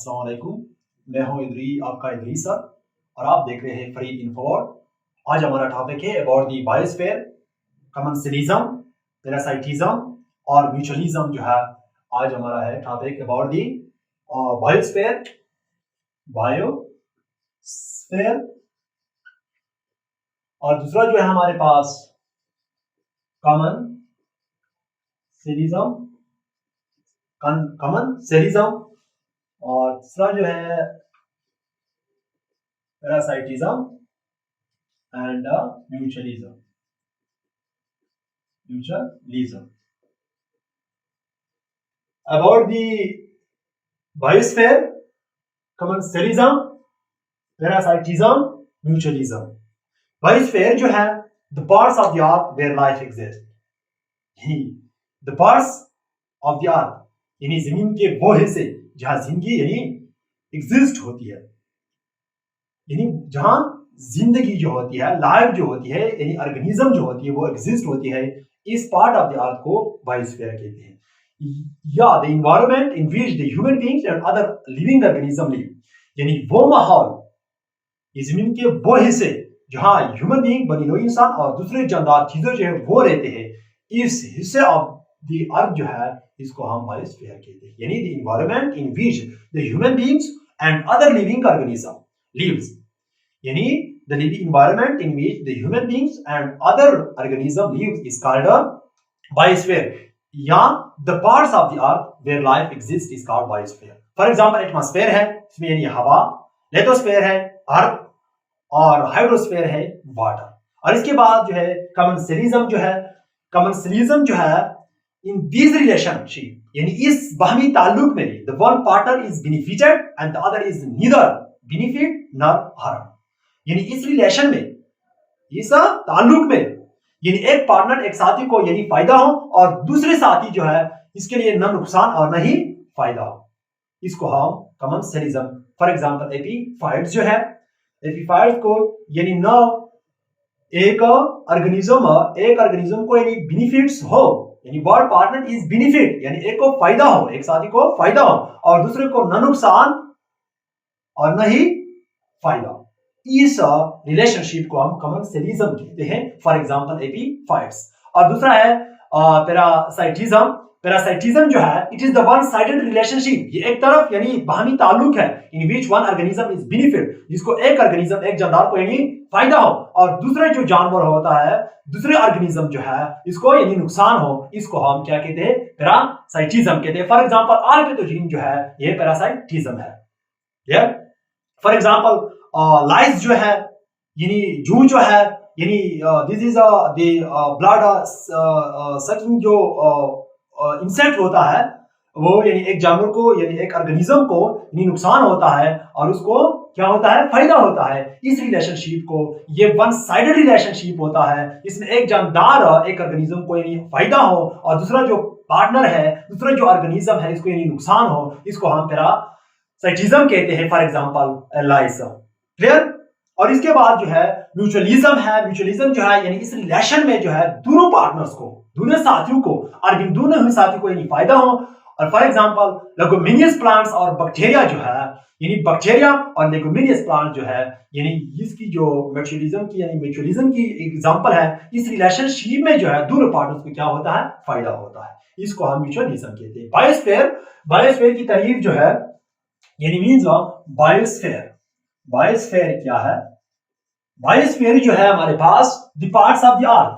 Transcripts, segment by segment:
अस्सलाम वालेकुम। मैं हूं इदरी, आपका इदरी सर, और आप देख रहे हैं फरीद इन्फोवर्ड। आज हमारा टॉपिक है about the biosphere, commensalism, parasitism और म्यूचुअलिज्म जो है। आज हमारा है topic about the biosphere, biosphere. और दूसरा जो है हमारे पास कमेंसलिज्म, और तीसरा जो है parasitism and mutualism. About the biosphere, commensalism, parasitism, mutualism. Biosphere जो है the parts of the earth where life exist. The parts of the earth यानी जमीन के वो हिस्से जहां जिंदगी यानी एग्जिस्ट होती है, यानी जहां जिंदगी जो होती है, लाइफ जो होती है, यानी ऑर्गेनिज्म जो होती है वो एग्जिस्ट होती है। इस पार्ट ऑफ द अर्थ को बायोस्फीयर कहते हैं। या the environment in which the human beings and other living organism live, यानी वो माहौल, इस जमीन के वो हिस्से जहां ह्यूमन बीइंग बनी हुई इंसान और दूसरे जानदार चीजें जो है वो रहते हैं, इस हिस्से ऑफ द अर्थ जो है इसको हम बायोस्फीयर कहते हैं। यानी the environment in which the human beings and other living organism lives, yani the environment in which the human beings and other organism lives is called a biosphere. या the parts of the earth where life exists is called biosphere. For example, atmosphere है, इसमें यानी हवा, lithosphere है अर्थ, और hydrosphere है water. और इसके बाद जो है कमेंसलिज्म जो है, कमेंसलिज्म जो है in these relationship, यानी इस बाहमी ताल्लुक में the one partner is benefited and the other is neither benefit न हार्म। यानी इस रिलेशन में, इस ताल्लुक में, यानी एक पार्टनर एक साथी को यानी फायदा हो और दूसरे साथी जो है इसके लिए न नुकसान और न ही फायदा हो, इसको हम कमेंसलिज्म। फॉर एग्जांपल एपीफाइट्स जो है, एपीफाइट्स को यानी न एक ऑर्गेनिज्म को यानी बेनिफिट्स हो, यानी वन पार्टनर इज बेनिफिट, यानी एक को फायदा हो, एक साथी को फायदा हो और दूसरे को न नुकसान और न ही फायदा। इस रिलेशनशिप को हम कमेंसलिज्म कहते हैं। For example epiphytes. और दूसरा है पैरासाइटिज्म। पैरासाइटिज्म जो है it is the one sided relationship, ये एक तरफ यानी बाहमी ताल्लुक है, in which one organism is benefit, जिसको एक ऑर्गेनिज्म एक जानदार को यानी फायदा हो और दूसरे जो जानवर होता है, दूसरे ऑर्गेनिज्म जो है इसको यानी नुकसान हो, इसको हम क्या कहते हैं? पैरासाइटिज्म कहते हैं। फॉर एग्जांपल आर्किटोजिन जो है ये पैरासाइटिज्म है। फॉर एग्जाम्पल लाइस जो है यानी जू जो है, यानी this is the blood sucking जो इंसेक्ट होता है, वो यानी एक जानवर को यानी एक ऑर्गेनिज्म को यानी नुकसान होता है और उसको क्या होता है? फायदा होता है। इस रिलेशनशिप को ये वन साइडेड रिलेशनशिप होता है, इसमें एक जानदार एक ऑर्गेनिज्म को यानी फायदा हो और दूसरा जो पार्टनर है, दूसरा जो ऑर्गेनिज्म है इसको यानी नुकसान हो, इसको हम पैरासाइटिज्म कहते हैं। For example lice. क्लियर? और इसके बाद जो है म्यूचुअलिज्म है। म्यूचुअलिज्म जो है यानी इस रिलेशन में जो है दोनों पार्टनर्स को, दोनों साथियों को और दोनों ही साथियों को यानी फायदा हो। और फॉर एग्जांपल लेगुमिनियस प्लांट्स और बैक्टीरिया जो है, यानी बैक्टीरिया और लेगुमिनियस प्लांट जो है, यानी इसकी जो म्यूचुअलिज्म की एग्जांपल है। इस रिलेशनशिप में जो है दोनों पार्टनर्स को क्या होता है? फायदा होता है। इसको हम म्यूचुअलिज्म कहते हैं। बायोस्फीयर की तारीफ जो है यानी मीन्स ऑफ बायोस्फीयर। बायोस्फीयर क्या है? बायोस्फीयर जो है हमारे पास the parts of the earth,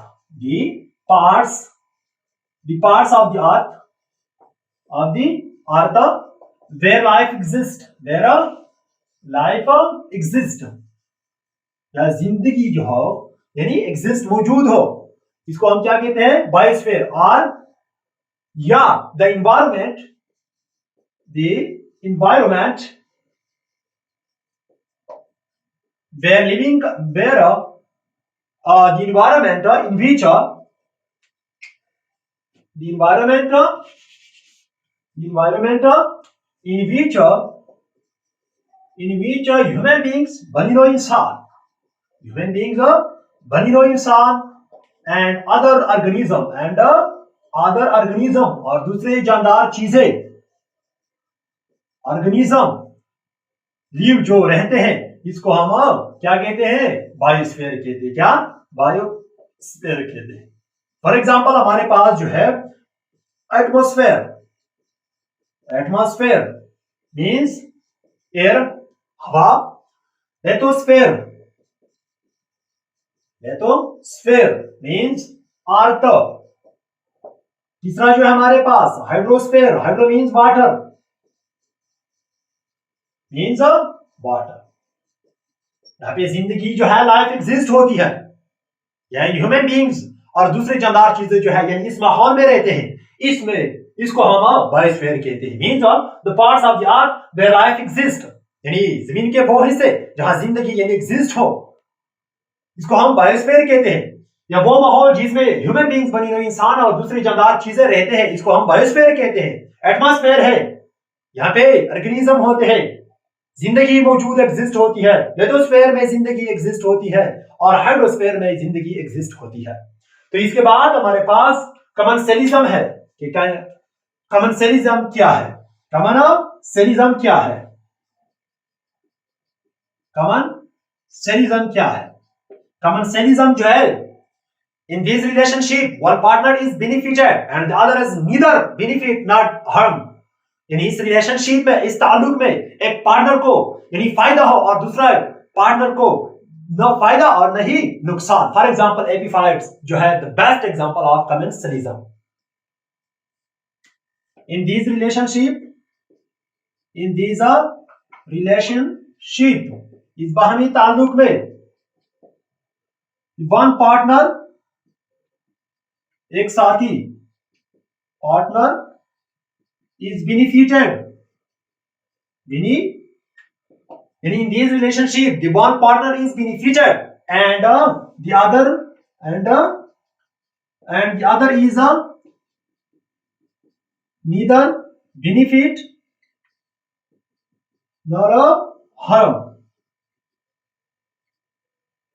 the parts of the earth where life exist, where life exist, या जिंदगी जो हो यानी एग्जिस्ट मौजूद हो, इसको हम क्या कहते हैं? बायोस्फीयर। और या the environment where living where the environment in which the environment in which human beings बनी हुई इंसान, and other organism और दूसरे जानदार चीजें, ऑर्गेनिज्म लिव जो रहते हैं, इसको हम क्या कहते हैं? बायोस्फीयर कहते हैं। क्या? बायोस्फीयर कहते हैं। फॉर एग्जाम्पल हमारे पास जो है एटमोस्फेयर, एटमोस्फेयर मीन्स एयर, हवा। Lithosphere, lithosphere means earth. तीसरा जो है हमारे पास hydrosphere, hydro means water, means water. यहाँ पे जिंदगी जो है लाइफ एग्जिस्ट होती है, यानी ह्यूमन बींग्स और दूसरे जानदार चीजें जो है यानी इस माहौल में रहते हैं, इसमें इसको हम बायोस्फीयर कहते हैं। Means the parts of the earth where life exist, यानी जमीन के वो हिस्से जहां जिंदगी यानी एग्जिस्ट हो, इसको हम बायोस्फीयर कहते हैं। या वो माहौल जिसमें ह्यूमन बींग्स बनी हुई इंसान और दूसरी जानदार चीजें रहते हैं, इसको हम बायोस्फीयर कहते हैं। एटमॉस्फेयर है, यहाँ पे ऑर्गेनिज्म होते हैं, जिंदगी मौजूद एग्जिस्ट होती है। लिथोस्फेयर में जिंदगी एग्जिस्ट होती है और हाइड्रोस्फेयर में जिंदगी एग्जिस्ट होती है। तो इसके बाद हमारे पास कमनसेलिज्म है कि कमनसेलिज्म क्या है? कमनसेलिज्म क्या है? कमनसेलिज्म क्या है? कमनसेलिज्म जो है, in this relationship one partner is benefited and the other is neither benefit not harm, यानी इस रिलेशनशिप में, इस ताल्लुक में एक पार्टनर को यानी फायदा हो और दूसरा पार्टनर को न फायदा और न ही नुकसान। फॉर एग्जांपल एपीफाइट्स जो है the best example of commensalism. In this relationship, in this relationship, इस बाहमी ताल्लुक में वन पार्टनर, एक साथी, पार्टनर is benefited, यानी in this relationship the one partner is benefited and the other is neither benefit nor harm.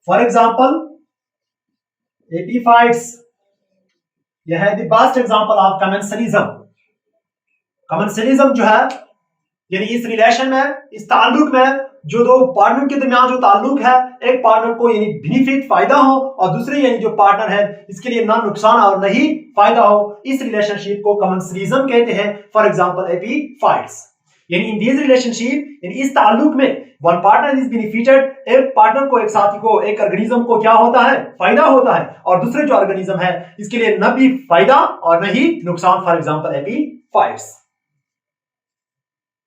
For example epiphytes, यह है the best example of commensalism। कमनसेलिज्म जो है यानी इस रिलेशन में, इस ताल्लुक में जो दो पार्टनर के दरमियान जो ताल्लुक है, एक पार्टनर को यानी बेनिफिट फायदा हो और दूसरे यानी जो पार्टनर है इसके लिए ना नुकसान और ना ही फायदा हो, इस रिलेशनशिप को कमनसेलिज्म कहते हैं। फॉर एग्जांपल एपीफाइट्स, यानी इन दिस रिलेशनशिप, यानी इस ताल्लुक में वन पार्टनर इज बेनिफिटेड, एक पार्टनर को, एक साथी को, एक ऑर्गेनिज्म को क्या होता है? फायदा होता है और दूसरे जो ऑर्गेनिज्म है इसके लिए न भी फायदा और न ही नुकसान। For example epiphytes.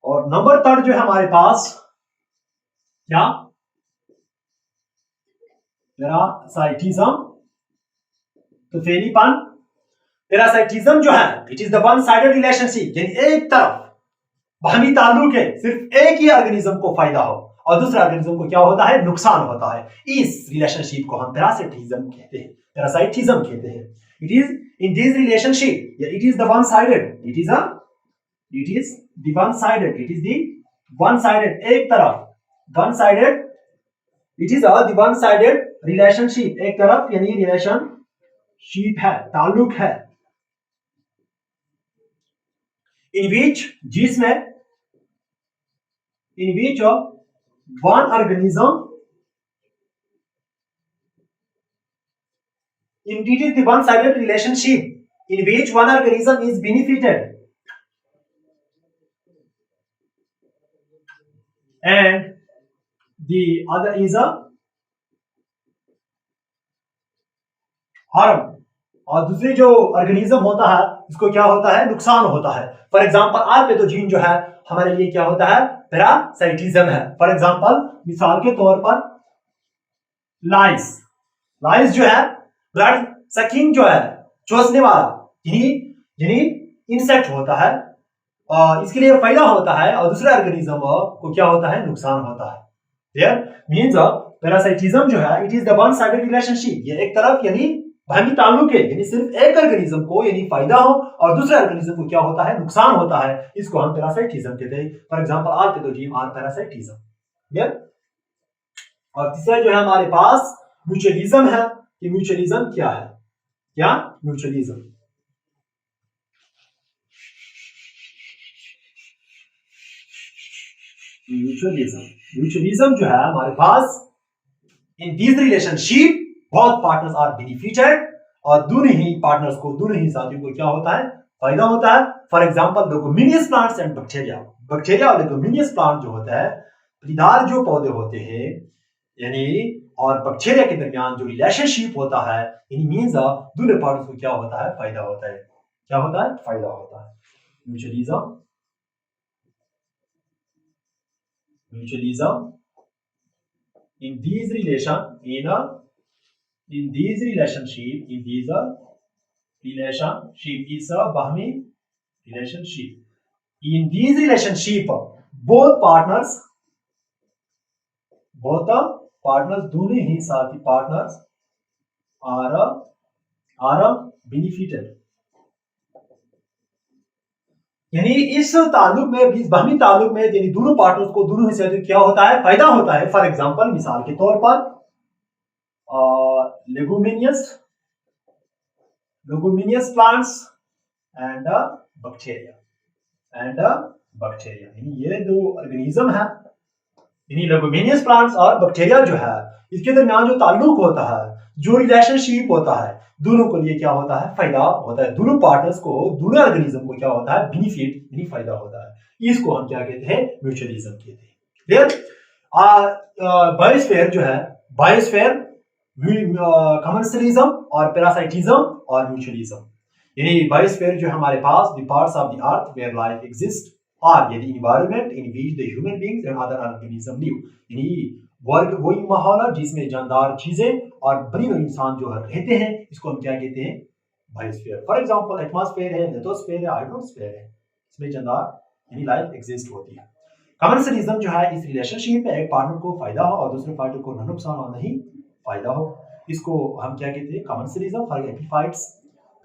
और नंबर थर्ड जो है हमारे पास क्या? पैरासाइटिज्म। तो फेरीपन, पैरासाइटिज्म जो है it is the one sided relationship, यानी एक तरफ बाहमी ताल्लुक है, सिर्फ एक ही ऑर्गेनिज्म को फायदा हो और दूसरे ऑर्गेनिज्म को क्या होता है? नुकसान होता है। इस रिलेशनशिप को हम पैरासाइटिज्म कहते हैं, पैरासाइटिज्म कहते हैं। It is in this relationship, it is the one sided, it is the one sided, it is the one sided, एक तरफ, one sided, it is the one sided relationship, एक तरफ यानी रिलेशनशिप है, ताल्लुक है। in which, जिसमें, in which one organism, it is the one sided relationship in which one organism is benefited and the other is a harm, और दूसरी जो ऑर्गेनिज्म होता है इसको क्या होता है? नुकसान होता है। फॉर एग्जांपल आर्पेथोजीन जो है हमारे लिए क्या होता है? पैरासाइटिज्म है। फॉर एग्जांपल मिसाल के तौर पर लाइस, लाइस जो है ब्लड सकिंग जो है, चूसने वाला, यानी इंसेक्ट होता है और इसके लिए फायदा होता है और दूसरे ऑर्गेनिज्म को क्या होता है? नुकसान होता है। There means पैरासाइटिज्म जो है it is the one sided relationship, ये एक तरफ यानी बाहमी ताल्लुक है, यानी सिर्फ एक ऑर्गेनिज्म को यानी फायदा हो और दूसरे ऑर्गेनिज्म को क्या होता है? नुकसान होता है। इसको हम पैरासाइटिज्म कहते हैं। फॉर एग्जांपल आर्पेथोजीन और पैरासाइटिज्म। क्लियर? और तीसरा जो है हमारे पास म्यूचुअलिज्म है। कि म्यूचुअलिज्म क्या है? क्या म्यूचुअलिज्म? म्यूचुअलिज्म, म्यूचुअलिज्म जो है हमारे पास in these relationship both partners are benefited, और दोनों ही पार्टनर्स को, दोनों ही साथियों को क्या होता है, फायदा होता है। For example leguminous plants and bacteria, bacteria और लेगुमिनियस प्लांट जो होता है, फलीदार जो पौधे होते हैं यानी, और बैक्टीरिया के दरमियान जो रिलेशनशिप होता है, यानी मींस दोनों पार्टनर्स को क्या होता है, फायदा होता है। क्या होता है, फायदा होता है। Mutualism, mutualism in these relation in these relationship is a bahmi relationship. In these relationship both partners दोनों ही साथी partners are benefited, यानी इस ताल्लुक में, इस बाहमी ताल्लुक में, यानी दोनों पार्टनर्स को, दोनों हिस्से से क्या होता है, फायदा होता है। फॉर एग्जांपल, मिसाल के तौर पर लेगुमिनियस प्लांट्स एंड बैक्टीरिया, यानी ये दो ऑर्गेनिज्म है, यानी लेगुमिनियस प्लांट्स और बैक्टीरिया जो है, इसके दरमियान जो ताल्लुक होता है, जो रिलेशनशिप होता है, दोनों को लिए क्या होता है, फायदा होता है। दोनों पार्टनर्स को, दोनों ऑर्गेनिज्म को क्या होता है, बेनिफिट यानी फायदा होता है। इसको हम क्या कहते हैं, म्यूचुअलिज्म कहते हैं। क्लियर। बायोस्फीयर जो है, बायोस्फीयर, कमर्शियलिज्म और पैरासाइटिज्म और म्यूचुअलिज्म, यानी बायोस्फीयर जो हमारे पास, the parts of the earth where life exist, और यदि environment in which the human beings and other organism live, यानी वर्ग वही माहौल है जिसमें जानदार चीजें और बनी हुई इंसान जो है रहते हैं, इसको हम क्या कहते हैं, बायोस्फीयर। फॉर एग्जांपल, एटमॉस्फेयर है, लिथोस्फीयर है, हाइड्रोस्फीयर है, इसमें जानदार यानी लाइफ एग्जिस्ट होती है। कमर्शियलिज्म जो है, इस रिलेशनशिप में एक पार्टनर को फायदा हो और दूसरे पार्टनर को न नुकसान और नहीं फायदा हो, इसको हम क्या कहते हैं, कमर्शियलिज्म। फॉर एम्प्लीफाइड्स,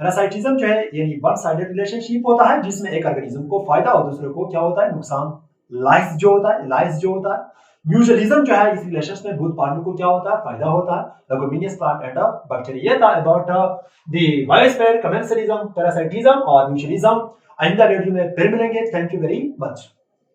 पैरासाइटिज्म जो है, यानी वन साइडेड रिलेशनशिप होता है जिसमें एक ऑर्गेनिज्म को फायदा और दूसरे को क्या होता है, नुकसान, लाइफ जो होता है। म्यूचुअलिज्म जो है, इस रिलेशंस में बोथ पार्टनर को क्या होता है, फायदा होता है। लेगुमिनियस प्लांट एंड बैक्टीरिया था about the biosphere, commercialism, parasitism और म्यूचुअलिज्म। आइंदा वीडियो में फिर मिलेंगे। Thank you very much.